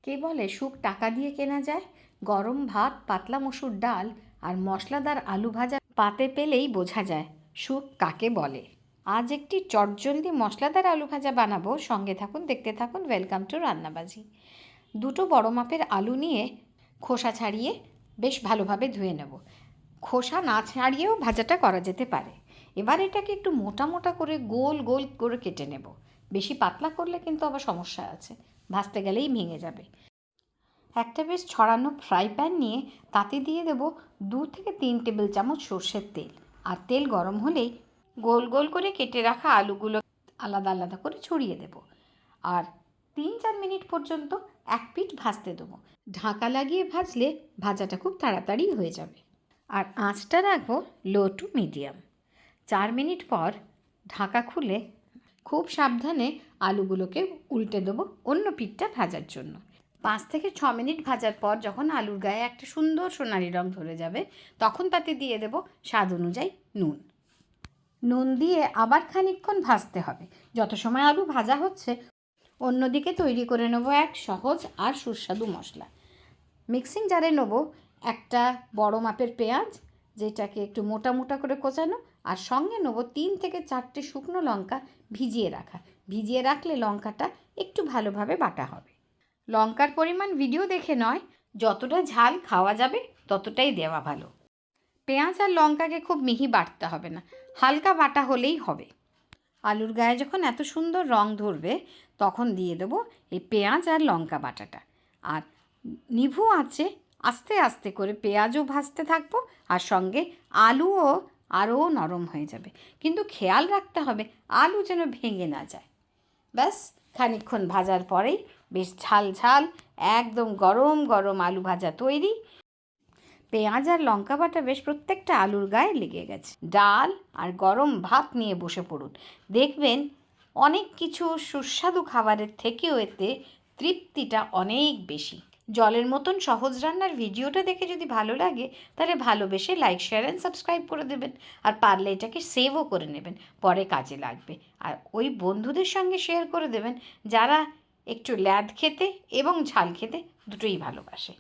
কে বলে সুখ টাকা দিয়ে কেনা যায়? গরম ভাত, পাতলা মসুর ডাল আর মশলাদার আলু ভাজা পাতে পেলেই বোঝা যায় সুখ কাকে বলে। আজ একটি চটজলদি মশলাদার আলু ভাজা বানাবো, সঙ্গে থাকুন, দেখতে থাকুন। Welcome to Rannabaji. দুটো বড় মাপের আলু নিয়ে খোসা ছাড়িয়ে বেশ ভালোভাবে ধুয়ে নেব। খোসা না ছাড়িয়েও ভাজাটা করা যেতে পারে। এবার এটাকে একটু মোটা মোটা করে গোল গোল করে কেটে নেব। বেশি পাতলা করলে কিন্তু আবার সমস্যা আছে, ভাজতে গেলেই ভেঙে যাবে। একটা বেশ ছড়ানো ফ্রাই প্যান নিয়ে তাতে দিয়ে দেবো 2 থেকে 3 টেবিল চামচ সর্ষের তেল। আর তেল গরম হলেই গোল গোল করে কেটে রাখা আলুগুলো আলাদা আলাদা করে ছড়িয়ে দেব। আর 3-4 মিনিট পর্যন্ত এক পিঠ ভাজতে দেবো। ঢাকা লাগিয়ে ভাজলে ভাজাটা খুব তাড়াতাড়ি হয়ে যাবে। আর আঁচটা রাখবো লো টু মিডিয়াম। 4 মিনিট পর ঢাকা খুলে খুব সাবধানে আলুগুলোকে উল্টে দেবো অন্য পিঠটা ভাজার জন্য। 5 থেকে 6 মিনিট ভাজার পর যখন আলুর গায়ে একটা সুন্দর সোনালি রং ধরে যাবে, তখন তাতে দিয়ে দেব স্বাদ অনুযায়ী নুন। নুন দিয়ে আবার খানিকক্ষণ ভাজতে হবে। যত সময় আলু ভাজা হচ্ছে, অন্যদিকে তৈরি করে নেব এক সহজ আর সুস্বাদু মশলা। মিক্সিং জারে নেব একটা বড় মাপের পেঁয়াজ, যেটাকে একটু মোটা মোটা করে কোচানো, আর সঙ্গে নেব 3 থেকে 4টে শুকনো লঙ্কা ভিজিয়ে রাখা। ভিজিয়ে রাখলে লঙ্কাটা একটু ভালোভাবে বাটা হবে। লঙ্কার পরিমাণ ভিডিও দেখে নয়, যতটা ঝাল খাওয়া যাবে ততটাই দেওয়া ভালো। পেঁয়াজ আর লঙ্কাকে খুব মিহি বাটতে হবে না, হালকা বাটা হলেই হবে। আলুর গায়ে যখন এত সুন্দর রং ধরবে, তখন দিয়ে দেবো এই পেঁয়াজ আর লঙ্কা বাটাটা। আর নিভু আঁচে আস্তে আস্তে করে পেঁয়াজও ভাজতে থাকবো, আর সঙ্গে আলুও আরও নরম হয়ে যাবে। কিন্তু খেয়াল রাখতে হবে আলু যেন ভেঙে না যায়। ব্যাস খানিকক্ষণ ভাজার পরেই বেশ ঝাল ঝাল একদম গরম গরম আলু ভাজা তৈরি। পেঁয়াজ আর লঙ্কা বাটা বেশ প্রত্যেকটা আলুর গায়ে লেগে গেছে। ডাল আর গরম ভাত নিয়ে বসে পড়ুন, দেখবেন অনেক কিছু সুস্বাদু খাবারের থেকেও এতে তৃপ্তিটা অনেক বেশি। জলের মতন সহজ রান্নার ভিডিওটা দেখে যদি ভালো লাগে, তাহলে ভালোবেসে লাইক, শেয়ার অ্যান্ড সাবস্ক্রাইব করে দেবেন। আর পারলে এটাকে সেভও করে নেবেন, পরে কাজে লাগবে। আর ওই বন্ধুদের সঙ্গে শেয়ার করে দেবেন যারা একটু ল্যাদ খেতে এবং ঝাল খেতে দুটোই ভালোবাসে।